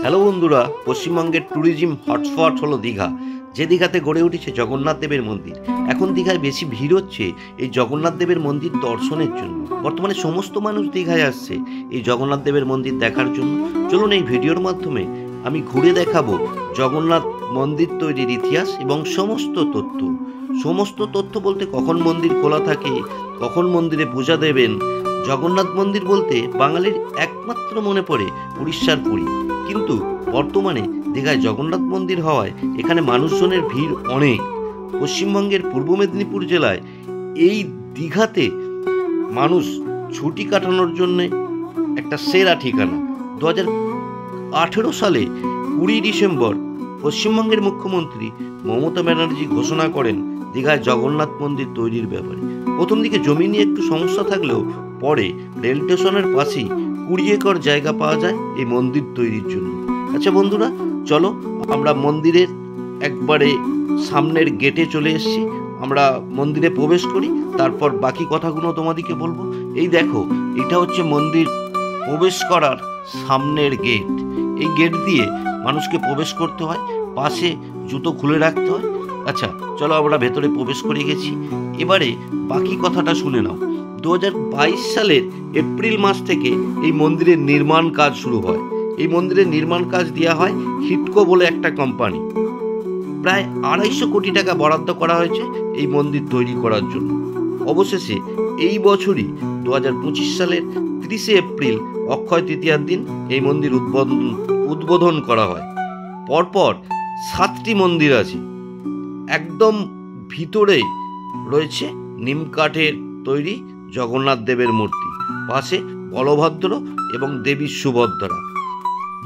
Hello বন্ধুরা, পশ্চিমবঙ্গের tourism hotspot হলো দীঘা। যে দীঘাতে গড়ে উঠেছে জগন্নাথ দেবের মন্দির। এখন দীঘায় বেশি ভিড় হচ্ছে এই জগন্নাথ দেবের মন্দির দর্শনের জন্য। বর্তমানে সমস্ত মানুষ দীঘায় আসছে এই জগন্নাথ দেবের মন্দির দেখার জন্য। চলুন এই ভিডিওর মাধ্যমে আমি ঘুরে দেখাবো জগন্নাথ মন্দির তৈরির ইতিহাস এবং সমস্ত তথ্য বলতে কখন মন্দির খোলা থাকে, কখন মন্দিরে পূজা দেবেন। জগন্নাথ মন্দির বলতে বাঙালির একমাত্র মনে পড়ে উড়িষ্যার পুরী, কিন্তু বর্তমানে দীঘায় জগন্নাথ মন্দির হওয়ায় এখানে মানুষজনের ভিড় অনেক। পশ্চিমবঙ্গের পূর্ব মেদিনীপুর জেলায় এই দীঘাতে মানুষ ছুটি কাটানোর জন্য একটা সেরা ঠিকানা। 2018 সালে 20 ডিসেম্বর পশ্চিমবঙ্গের মুখ্যমন্ত্রী মমতা ব্যানার্জি ঘোষণা করেন দীঘায় জগন্নাথ মন্দির তৈরির ব্যাপারে। প্রথম দিকে জমি নিয়ে একটু সমস্যা থাকলেও পরে রেল স্টেশনের পাশেই 20 একর জায়গা পাওয়া যায় এই মন্দির তৈরির জন্য। আচ্ছা বন্ধুরা, চলো আমরা মন্দিরের একবারে সামনের গেটে চলে এসেছি। আমরা মন্দিরে প্রবেশ করি, তারপর বাকি কথাগুলো তোমাদেরকে বলবো। এই দেখো, এটা হচ্ছে মন্দির প্রবেশ করার সামনের গেট। এই গেট দিয়ে মানুষকে প্রবেশ করতে হয়, পাশে জুতো খুলে রাখতে হয়। আচ্ছা চলো আমরা ভেতরে প্রবেশ করে গেছি, এবারে বাকি কথাটা শুনে নাও। 2022 সালের এপ্রিল মাস থেকে এই মন্দিরের নির্মাণ কাজ শুরু হয়। এই মন্দিরের নির্মাণ কাজ দেওয়া হয় হিটকো বলে একটা কোম্পানি। প্রায় 250 কোটি টাকা বরাদ্দ করা হয়েছে এই মন্দির তৈরি করার জন্য। অবশেষে এই বছরই 2025 সালের 30 এপ্রিল অক্ষয় তৃতীয়ার দিন এই মন্দির উদ্বোধন করা হয়। পরপর 7টি মন্দির আছে। একদম ভিতরে রয়েছে নিম কাঠের তৈরি জগন্নাথ দেবের মূর্তি, পাশে বলভদ্র এবং দেবী সুভদ্রা।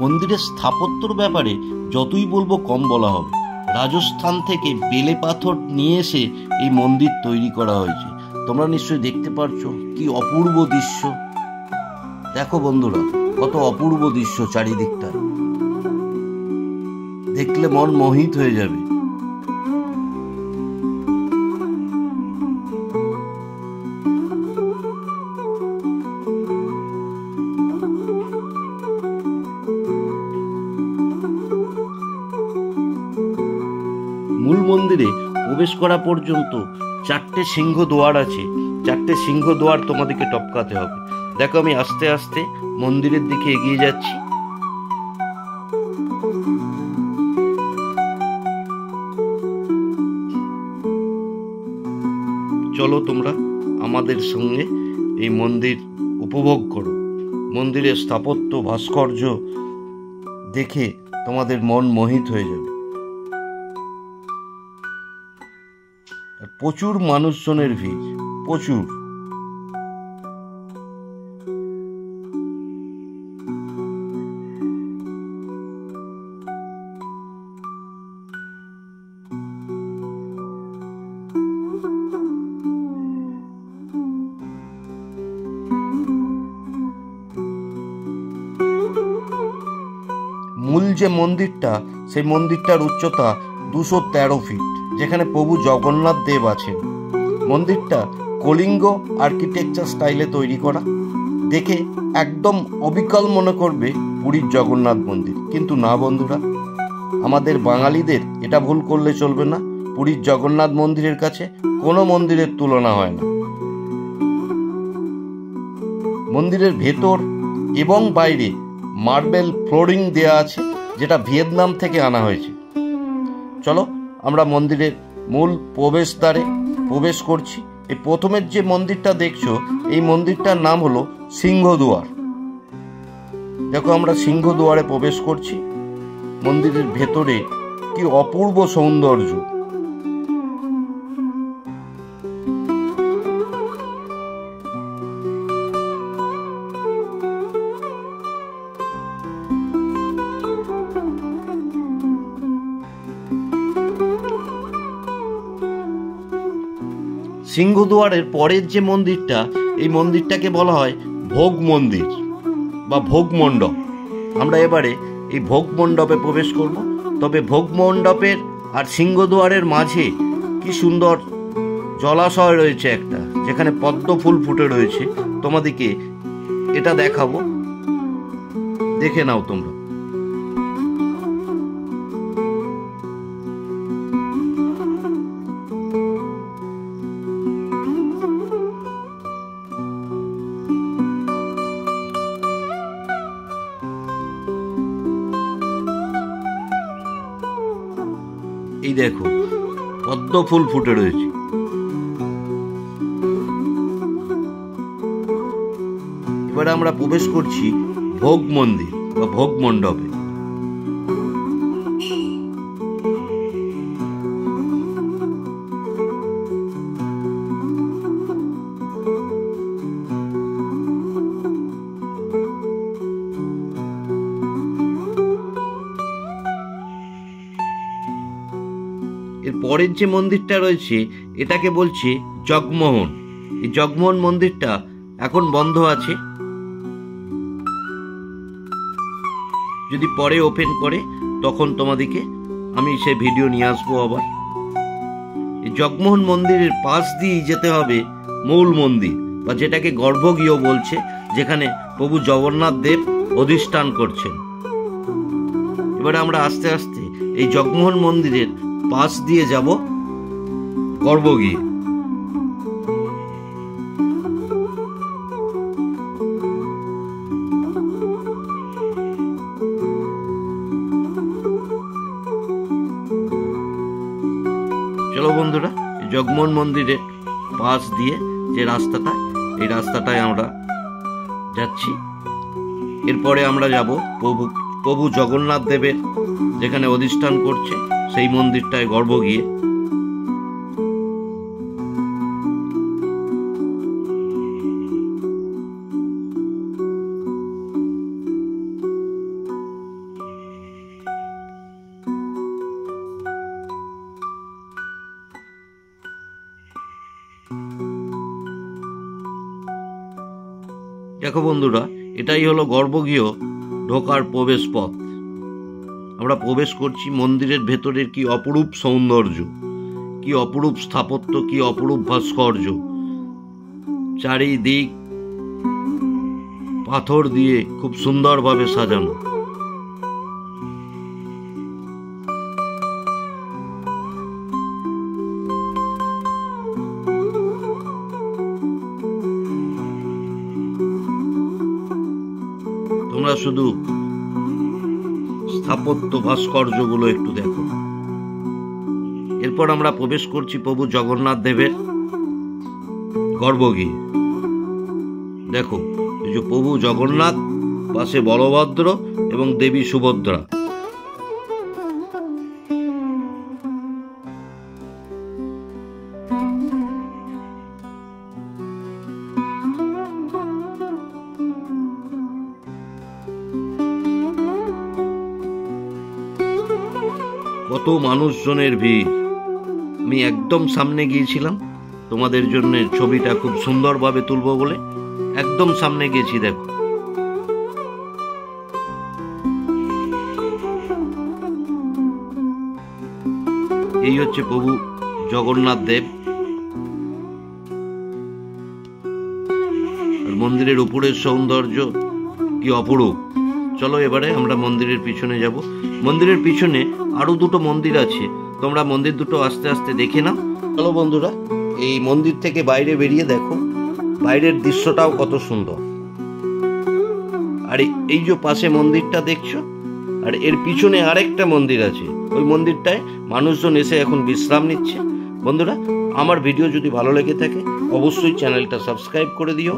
মন্দিরের স্থাপত্যর ব্যাপারে যতই বলবো কম বলা হবে। রাজস্থান থেকে বেলে পাথর নিয়ে এসে এই মন্দির তৈরি করা হয়েছে। তোমরা নিশ্চয়ই দেখতে পারছো কি অপূর্ব দৃশ্য। দেখো বন্ধুরা, কত অপূর্ব দৃশ্য চারিদিকটা, দেখলে মন মোহিত হয়ে যাবে। মূল মন্দিরে প্রবেশ করা পর্যন্ত 4টে সিংহ দ্বার আছে। 4টে সিংহ দ্বার তোমাদেরকে টপকাতে হবে। দেখো, আমি আস্তে আস্তে মন্দিরের দিকে এগিয়ে যাচ্ছি। চলো তোমরা আমাদের সঙ্গে এই মন্দির উপভোগ করো। মন্দিরের স্থাপত্য ভাস্কর্য দেখে তোমাদের মন মোহিত হয়ে যাবে। প্রচুর মানুষজনের ভিড়, প্রচুর। মূল যে মন্দিরটা, সেই মন্দিরটার উচ্চতা 213 ফিট, যেখানে প্রভু জগন্নাথ দেব আছেন। মন্দিরটা কলিঙ্গ আর্কিটেকচার স্টাইলে তৈরি করা। দেখে একদম অবিকল মনে করবে পুরীর জগন্নাথ মন্দির, কিন্তু না বন্ধুরা, আমাদের বাঙালিদের এটা ভুল করলে চলবে না। পুরীর জগন্নাথ মন্দিরের কাছে কোনো মন্দিরের তুলনা হয় না। মন্দিরের ভেতর এবং বাইরে মার্বেল ফ্লোরিং দেওয়া আছে, যেটা ভিয়েতনাম থেকে আনা হয়েছে। চলো আমরা মন্দিরের মূল প্রবেশদ্বারে প্রবেশ করছি। এই প্রথমের যে মন্দিরটা দেখছো, এই মন্দিরটার নাম হলো সিংহদুয়ার। দেখো, আমরা সিংহদুয়ারে প্রবেশ করছি। মন্দিরের ভেতরে কি অপূর্ব সৌন্দর্য। সিংহদুয়ারের পরের যে মন্দিরটা, এই মন্দিরটাকে বলা হয় ভোগ মন্দির বা ভোগ মণ্ডপ। আমরা এবারে এই ভোগ মণ্ডপে প্রবেশ করব। তবে ভোগ মণ্ডপের আর সিংহদুয়ারের মাঝে কি সুন্দর জলাশয় রয়েছে একটা, যেখানে পদ্ম ফুল ফুটে রয়েছে। তোমাদেরকে এটা দেখাবো, দেখে নাও তোমরা। এই দেখো পদ্ম ফুল ফুটে রয়েছে। এবারে আমরা প্রবেশ করছি ভোগ মন্দির বা ভোগ মণ্ডপে। এর পরের যে মন্দিরটা রয়েছে এটাকে বলছে জগমোহন। এই জগমোহন মন্দিরটা এখন বন্ধ আছে, যদি পরে ওপেন করে তখন তোমাদেরকে আমি সেই ভিডিও নিয়ে আসবো আবার। এই জগমোহন মন্দিরের পাশ দিয়েই যেতে হবে মূল মন্দির বা যেটাকে গর্ভগৃহ বলছে, যেখানে প্রভু জগন্নাথ দেব অধিষ্ঠান করছেন। এবারে আমরা আস্তে আস্তে এই জগমোহন মন্দিরের পাশ দিয়ে যাব গর্ভগৃহে। চলো বন্ধুরা, জগমোহন মন্দিরের পাশ দিয়ে যে রাস্তাটা, এই রাস্তাটায় আমরা যাচ্ছি। এরপরে আমরা যাব প্রভু জগন্নাথ দেবের যেখানে অধিষ্ঠান করছে সেই মন্দিরটায় গর্ভগৃহে। দেখো বন্ধুরা, এটাই হলো গর্ভগৃহ ঢোকার প্রবেশ পথ। আমরা প্রবেশ করছি। মন্দিরের ভেতরের কি অপরূপ সৌন্দর্য, কি অপরূপ স্থাপত্য, কি অপরূপ ভাস্কর্য। চারিদিক পাথর দিয়ে খুব সুন্দরভাবে সাজানো। তোমরা শুধু স্থাপত্য ভাস্কর্যগুলো একটু দেখো। এরপর আমরা প্রবেশ করছি প্রভু জগন্নাথ দেবের গর্ভগৃহে। দেখো, এই যে প্রভু জগন্নাথ, পাশে বলভদ্র এবং দেবী সুভদ্রা। কত মানুষজনের ভিড়। আমি একদম সামনে গিয়েছিলাম তোমাদের জন্য ছবিটা খুব সুন্দরভাবে তুলবো বলে, একদম সামনে গেছি। দেখো, এই হচ্ছে প্রভু জগন্নাথ দেব। আর মন্দিরের উপরের সৌন্দর্য কি অপরূপ। চলো এবারে আমরা মন্দিরের পিছনে যাব। মন্দিরের পিছনে আরো দুটো মন্দির আছে, তোমরা মন্দির দুটো আস্তে আস্তে দেখে নাও। চলো বন্ধুরা, এই মন্দির থেকে বাইরে বেরিয়ে দেখো বাইরের দৃশ্যটাও কত সুন্দর। আর এই যে পাশে মন্দিরটা দেখছো, আর এর পিছনে আরেকটা মন্দির আছে। ওই মন্দিরটায় মানুষজন এসে এখন বিশ্রাম নিচ্ছে। বন্ধুরা, আমার ভিডিও যদি ভালো লেগে থাকে অবশ্যই চ্যানেলটা সাবস্ক্রাইব করে দিও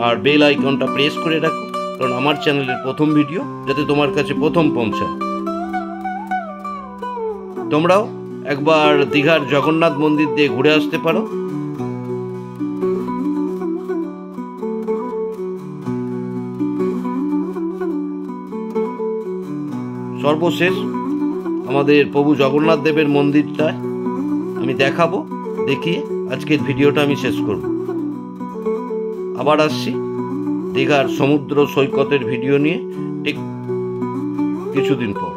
আর বেল আইকনটা প্রেস করে রাখো, কারণ আমার চ্যানেলের প্রথম ভিডিও যাতে তোমার কাছে প্রথম পৌঁছায়। তোমরাও একবার দীঘার জগন্নাথ মন্দির দিয়ে ঘুরে আসতে পারো। সর্বশেষ আমাদের প্রভু জগন্নাথ দেবের মন্দিরটা আমি দেখাবো, দেখিয়ে আজকের ভিডিওটা আমি শেষ করব। আবার আসছি দীঘার সমুদ্র সৈকতের ভিডিও নিয়ে ঠিক কিছুদিন পর।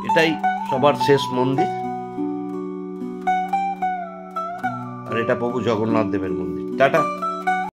এটাই সবার শেষ মন্দির, আর এটা প্রভু জগন্নাথ দেবের মন্দির। টাটা।